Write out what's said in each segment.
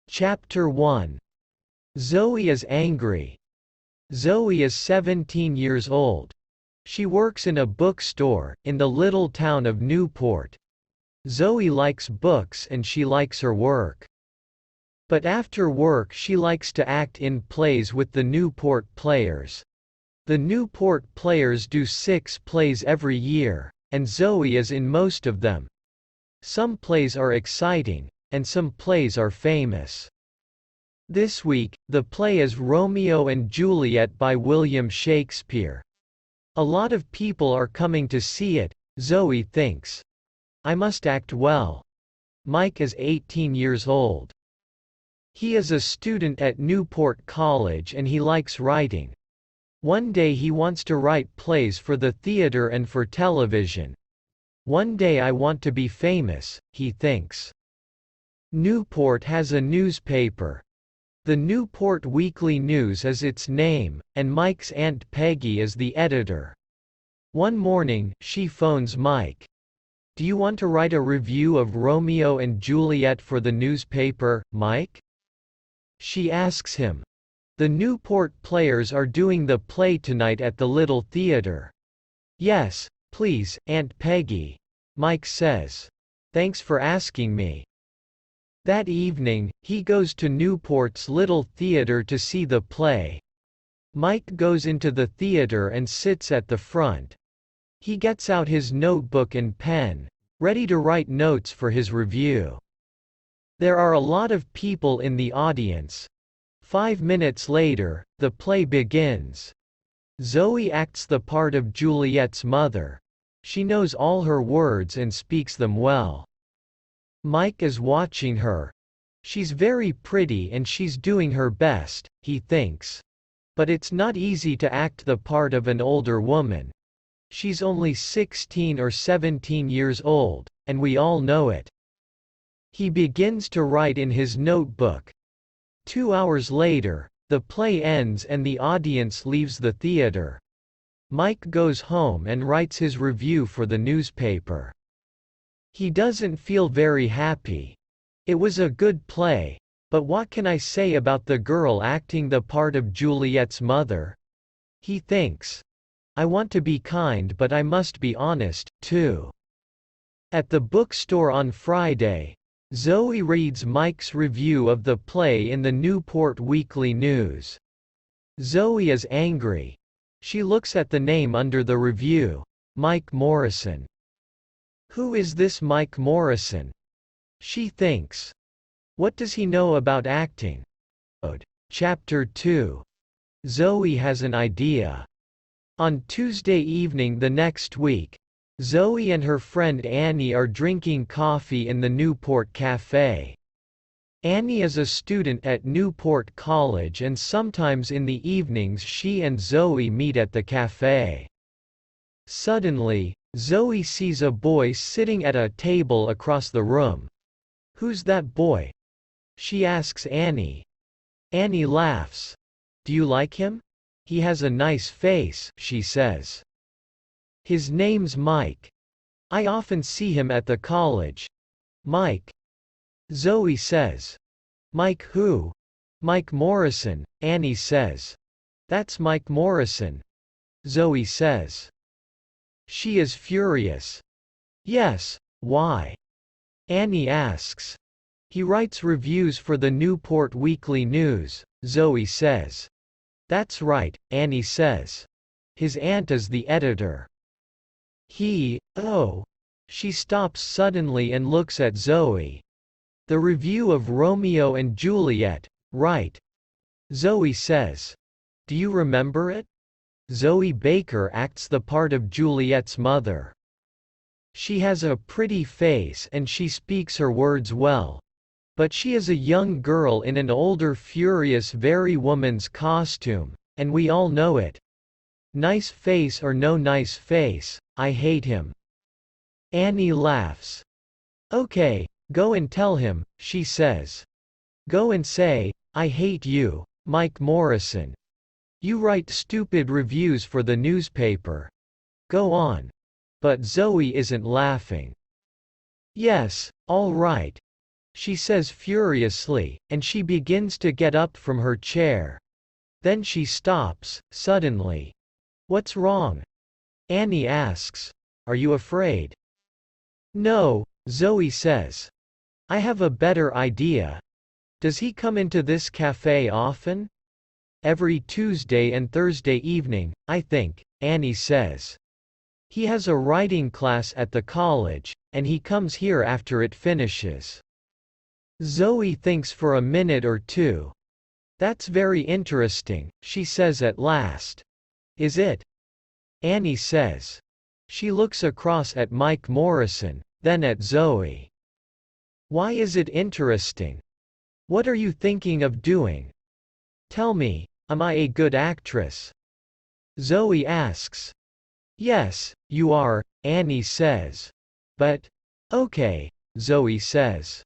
Chapter 1. Zoe is angry. Zoe is 17 years old. She works in a bookstore, in the little town of Newport. Zoe likes books and she likes her work. But after work she likes to act in plays with the Newport Players. The Newport Players do 6 plays every year, and Zoe is in most of them. Some plays are exciting, and some plays are famous. This week, the play is Romeo and Juliet by William Shakespeare. A lot of people are coming to see it, Zoe thinks. I must act well. Mike is 18 years old. He is a student at Newport College and he likes writing. One day he wants to write plays for the theater and for television. One day I want to be famous, he thinks. Newport has a newspaper. The Newport Weekly News is its name, and Mike's Aunt Peggy is the editor. One morning, she phones Mike. "Do you want to write a review of Romeo and Juliet for the newspaper, Mike?" She asks him. "The Newport Players are doing the play tonight at the Little Theater." "Yes, please, Aunt Peggy," Mike says. "Thanks for asking me." That evening, he goes to Newport's Little Theater to see the play. Mike goes into the theater and sits at the front. He gets out his notebook and pen, ready to write notes for his review. There are a lot of people in the audience. 5 minutes later, the play begins. Zoe acts the part of Juliet's mother. She knows all her words and speaks them well. Mike is watching her. She's very pretty and she's doing her best, he thinks. But it's not easy to act the part of an older woman. She's only 16 or 17 years old, and we all know it. He begins to write in his notebook. 2 hours later, the play ends and the audience leaves the theater. Mike goes home and writes his review for the newspaper. He doesn't feel very happy. It was a good play, but what can I say about the girl acting the part of Juliet's mother? He thinks. I want to be kind but I must be honest, too. At the bookstore on Friday, Zoe reads Mike's review of the play in the Newport Weekly News. Zoe is angry. She looks at the name under the review, Mike Morrison. Who is this Mike Morrison? She thinks. What does he know about acting? Chapter 2. Zoe has an idea. On Tuesday evening the next week, Zoe and her friend Annie are drinking coffee in the Newport Cafe. Annie is a student at Newport College and sometimes in the evenings she and Zoe meet at the cafe. Suddenly, Zoe sees a boy sitting at a table across the room. "Who's that boy?" she asks Annie. Annie laughs. "Do you like him? He has a nice face," she says. "His name's Mike. I often see him at the college." "Mike?" Zoe says. "Mike who?" "Mike Morrison," Annie says. "That's Mike Morrison," Zoe says. She is furious. "Yes, why?" Annie asks. "He writes reviews for the Newport Weekly News," Zoe says. "That's right," Annie says. "His aunt is the editor." Oh. She stops suddenly and looks at Zoe. "The review of Romeo and Juliet, right?" Zoe says. "Do you remember it?" Zoe Baker acts the part of Juliet's mother. She has a pretty face and she speaks her words well. But she is a young girl in an older furious very woman's costume, and we all know it. Nice face or no nice face, I hate him." Annie laughs. "Okay, go and tell him," she says. "Go and say, I hate you, Mike Morrison. You write stupid reviews for the newspaper. Go on." But Zoe isn't laughing. "Yes, all right. she says furiously, and she begins to get up from her chair. Then she stops, suddenly. What's wrong? Annie asks. Are you afraid? No, Zoe says. I have a better idea. Does he come into this cafe often? Every Tuesday and Thursday evening, I think, Annie says. He has a writing class at the college, and he comes here after it finishes. Zoe thinks for a minute or two. That's very interesting, she says at last. Is it? Annie says. She looks across at Mike Morrison, then at Zoe. Why is it interesting? What are you thinking of doing? Tell me, am I a good actress? Zoe asks. Yes, you are, Annie says. But, okay, Zoe says.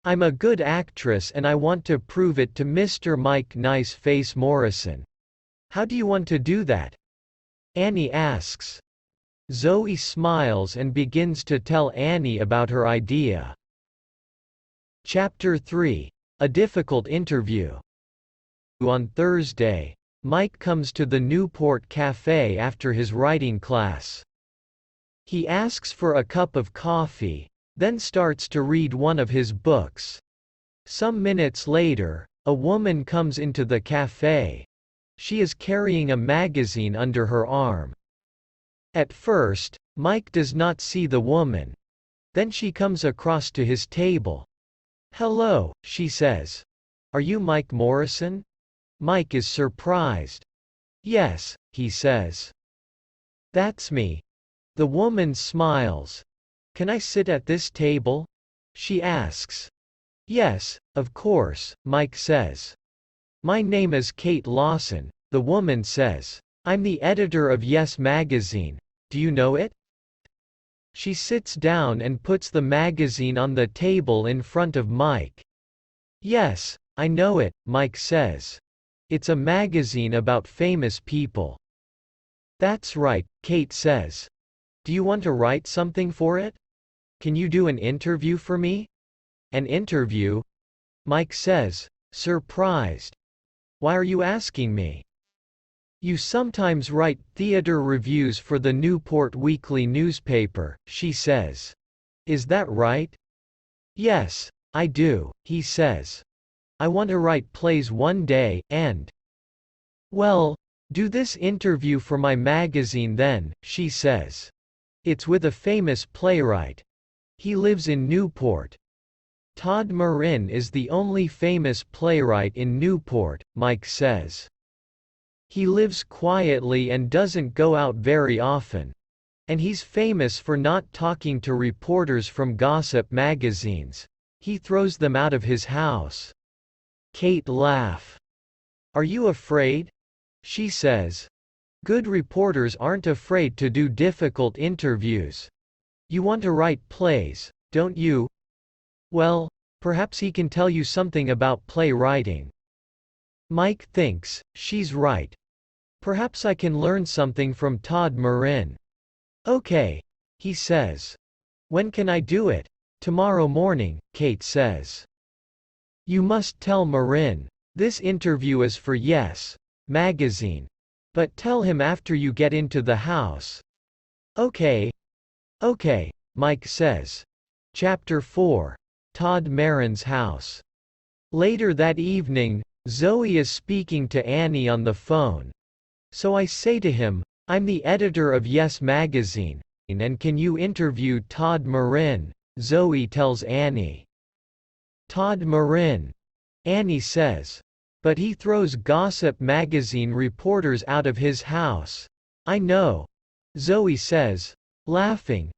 I'm a good actress and I want to prove it to Mr. Mike Nice Face Morrison. How do you want to do that? Annie asks. Zoe smiles and begins to tell Annie about her idea. Chapter 3. A difficult interview. On Thursday, Mike comes to the Newport Cafe after his writing class. He asks for a cup of coffee, then starts to read one of his books. Some minutes later, a woman comes into the cafe. She is carrying a magazine under her arm. At first, Mike does not see the woman. Then she comes across to his table. Hello, she says. Are you Mike Morrison? Mike is surprised. Yes, he says. That's me. The woman smiles. Can I sit at this table? She asks. Yes, of course, Mike says. My name is Kate Lawson, the woman says. I'm the editor of Yes Magazine. Do you know it? She sits down and puts the magazine on the table in front of Mike. Yes, I know it, Mike says. It's a magazine about famous people. That's right, Kate says. Do you want to write something for it? Can you do an interview for me? An interview? Mike says, surprised. Why are you asking me? You sometimes write theater reviews for the Newport Weekly newspaper, she says. Is that right? Yes, I do, he says. I want to write plays one day, and… Well, do this interview for my magazine then, she says. It's with a famous playwright. He lives in Newport. Todd Marin is the only famous playwright in Newport, Mike says. He lives quietly and doesn't go out very often. And he's famous for not talking to reporters from gossip magazines. He throws them out of his house. Kate laughs. Are you afraid? She says. Good reporters aren't afraid to do difficult interviews. You want to write plays, don't you? Well, perhaps he can tell you something about playwriting. Mike thinks, she's right. Perhaps I can learn something from Todd Marin. Okay, he says. When can I do it? Tomorrow morning, Kate says. You must tell Marin. This interview is for Yes Magazine. But tell him after you get into the house. Okay. Okay, Mike says. Chapter 4. Todd Marin's house. Later that evening, Zoe is speaking to Annie on the phone. So I say to him, I'm the editor of Yes Magazine, and can you interview Todd Marin? Zoe tells Annie. Todd Marin. Annie says. But he throws gossip magazine reporters out of his house. I know. Zoe says, laughing.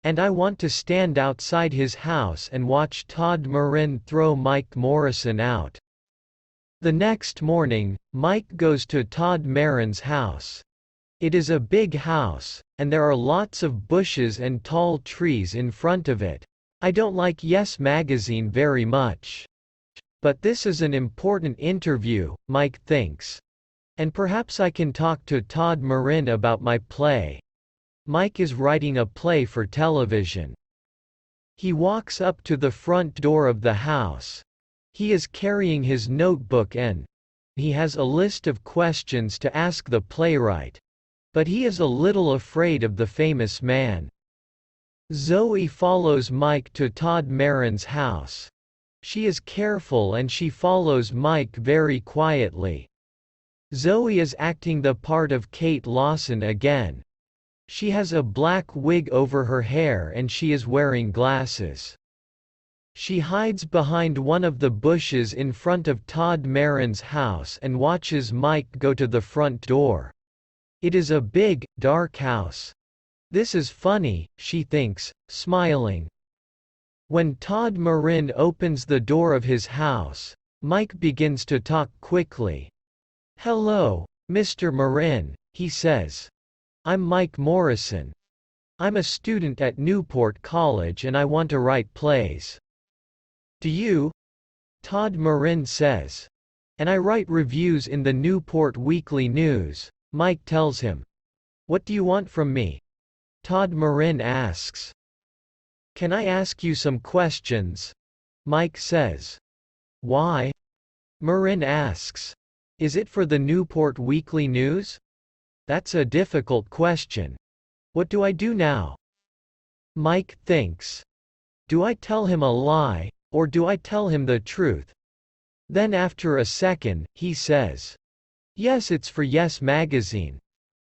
And I want to stand outside his house and watch Todd Marin throw Mike Morrison out. The next morning, Mike goes to Todd Marin's house. It is a big house, and there are lots of bushes and tall trees in front of it. I don't like Yes Magazine very much. But this is an important interview, Mike thinks. And perhaps I can talk to Todd Marin about my play. Mike is writing a play for television. He walks up to the front door of the house. He is carrying his notebook and he has a list of questions to ask the playwright. But he is a little afraid of the famous man. Zoe follows Mike to Todd Marin's house. She is careful and she follows Mike very quietly. Zoe is acting the part of Kate Lawson again. She has a black wig over her hair and she is wearing glasses. She hides behind one of the bushes in front of Todd Marin's house and watches Mike go to the front door. It is a big, dark house. This is funny, she thinks, smiling. When Todd Marin opens the door of his house, Mike begins to talk quickly. "Hello, Mr. Marin," he says. "I'm Mike Morrison. I'm a student at Newport College and I want to write plays." "Do you?" Todd Marin says. "And I write reviews in the Newport Weekly News," Mike tells him. "What do you want from me?" Todd Marin asks. "Can I ask you some questions?" Mike says. "Why?" Marin asks. "Is it for the Newport Weekly News?" "That's a difficult question. What do I do now?" Mike thinks. Do I tell him a lie, or do I tell him the truth? Then after a second, he says, "Yes, it's for Yes Magazine.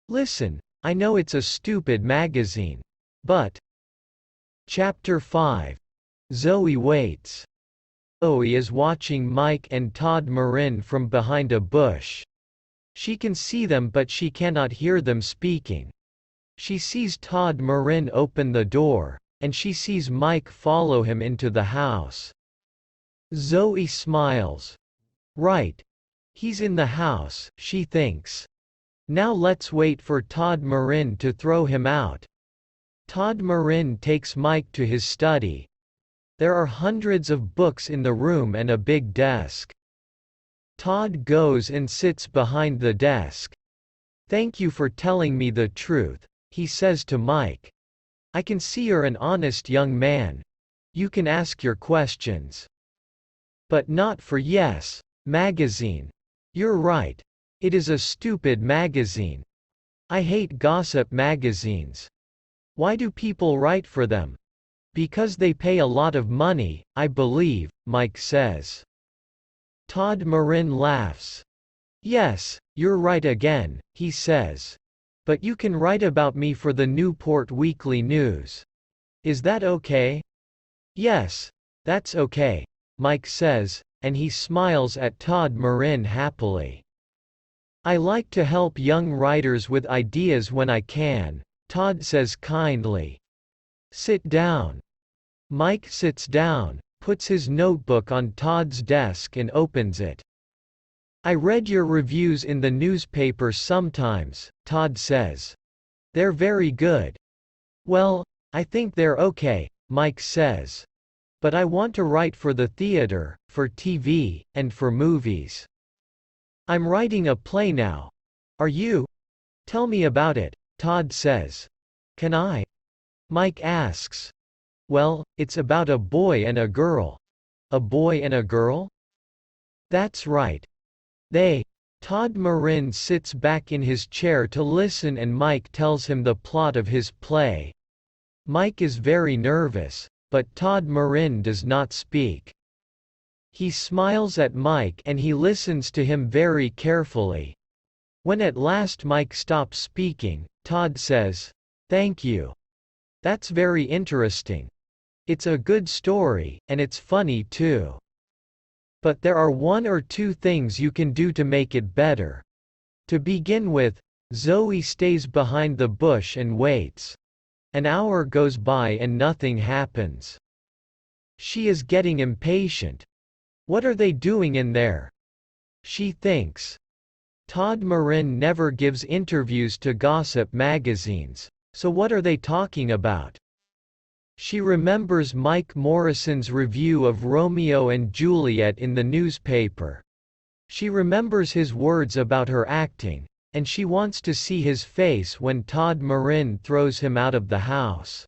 Listen, I know it's a stupid magazine. But..." Chapter 5. Zoe waits. Zoe is watching Mike and Todd Marin from behind a bush. She can see them but she cannot hear them speaking. She sees Todd Marin open the door, and she sees Mike follow him into the house. Zoe smiles. Right. He's in the house, she thinks. Now let's wait for Todd Marin to throw him out. Todd Marin takes Mike to his study. There are hundreds of books in the room and a big desk. Todd goes and sits behind the desk. "Thank you for telling me the truth," he says to Mike. "I can see you're an honest young man. You can ask your questions. But not for Yes Magazine. You're right. It is a stupid magazine. I hate gossip magazines. Why do people write for them? Because they pay a lot of money, I believe," Mike says. Todd Marin laughs. "Yes, you're right again," he says. "But you can write about me for the Newport Weekly News. Is that okay?" "Yes, that's okay," Mike says, and he smiles at Todd Marin happily. "I like to help young writers with ideas when I can," Todd says kindly. "Sit down." Mike sits down, puts his notebook on Todd's desk and opens it. "I read your reviews in the newspaper sometimes," Todd says. "They're very good." "Well, I think they're okay," Mike says. "But I want to write for the theater, for TV, and for movies. I'm writing a play now. Are you? Tell me about it," Todd says. "Can I?" Mike asks. "Well, it's about a boy and a girl." "A boy and a girl?" "That's right. Todd Marin sits back in his chair to listen and Mike tells him the plot of his play. Mike is very nervous, but Todd Marin does not speak. He smiles at Mike and he listens to him very carefully. When at last Mike stops speaking, Todd says, "Thank you. That's very interesting. It's a good story, and it's funny too. But there are one or two things you can do to make it better. To begin with, Zoe stays behind the bush and waits. An hour goes by and nothing happens. She is getting impatient. What are they doing in there? She thinks. Todd Marin never gives interviews to gossip magazines, so what are they talking about? She remembers Mike Morrison's review of Romeo and Juliet in the newspaper. She remembers his words about her acting, and she wants to see his face when Todd Marin throws him out of the house.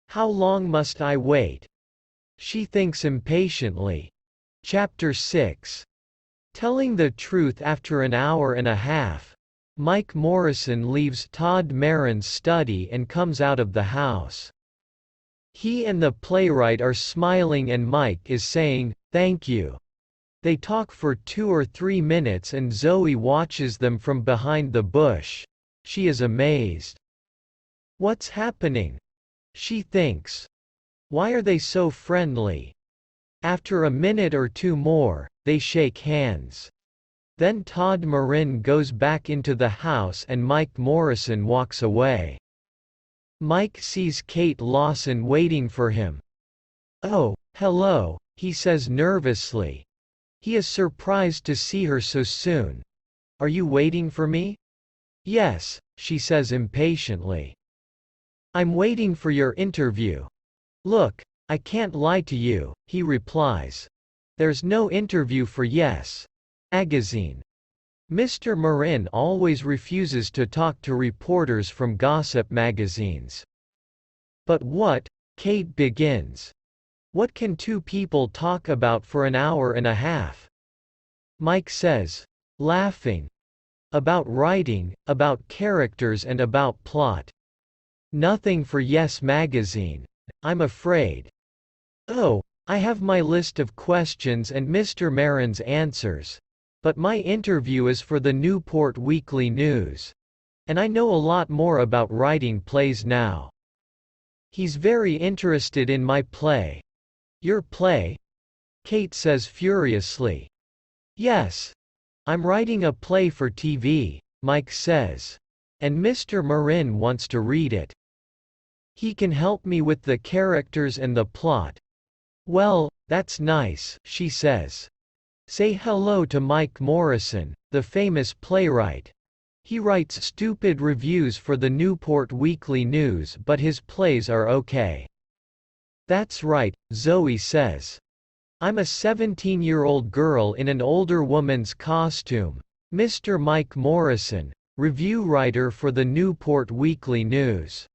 How long must I wait? She thinks impatiently. Chapter 6. Telling the truth after an hour and a half. Mike Morrison leaves Todd Marin's study and comes out of the house. He and the playwright are smiling and Mike is saying, "Thank you." They talk for 2 or 3 minutes and Zoe watches them from behind the bush. She is amazed. What's happening? She thinks. Why are they so friendly? After a minute or two more, they shake hands. Then Todd Marin goes back into the house and Mike Morrison walks away. Mike sees Kate Lawson waiting for him. "Oh, hello," he says nervously. He is surprised to see her so soon. "Are you waiting for me?" "Yes," she says impatiently. "I'm waiting for your interview." "Look, I can't lie to you," he replies. "There's no interview for Yes Magazine." Mr. Marin always refuses to talk to reporters from gossip magazines. "But what?" Kate begins. "What can two people talk about for an hour and a half?" Mike says, laughing. "About writing, about characters and about plot. Nothing for Yes Magazine, I'm afraid." "Oh, I have my list of questions and Mr. Marin's answers. But my interview is for the Newport Weekly News. And I know a lot more about writing plays now." He's very interested in my play. "Your play?" Kate says furiously. "Yes. I'm writing a play for TV," Mike says. "And Mr. Marin wants to read it. He can help me with the characters and the plot." "Well, that's nice," she says. "Say hello to Mike Morrison, the famous playwright. He writes stupid reviews for the Newport Weekly News but his plays are okay." "That's right," Zoe says. "I'm a 17-year-old girl in an older woman's costume. Mr. Mike Morrison, review writer for the Newport Weekly News."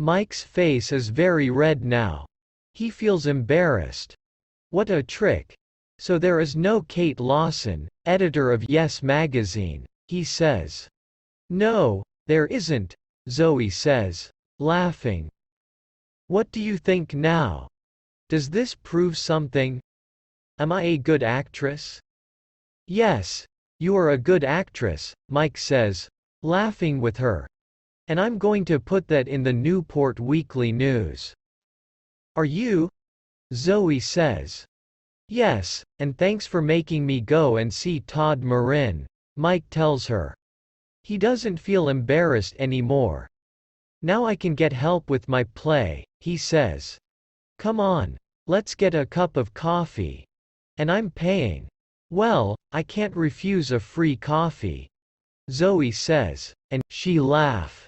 Mike's face is very red now. He feels embarrassed. What a trick. "So there is no Kate Lawson, editor of Yes Magazine," he says. "No, there isn't," Zoe says, laughing. "What do you think now? Does this prove something? Am I a good actress?" "Yes, you are a good actress," Mike says, laughing with her. "And I'm going to put that in the Newport Weekly News." "Are you?" Zoe says. "Yes, and thanks for making me go and see Todd Marin," Mike tells her. He doesn't feel embarrassed anymore. "Now I can get help with my play," he says. "Come on. Let's get a cup of coffee. And I'm paying." "Well, I can't refuse a free coffee," Zoe says, and she laughs.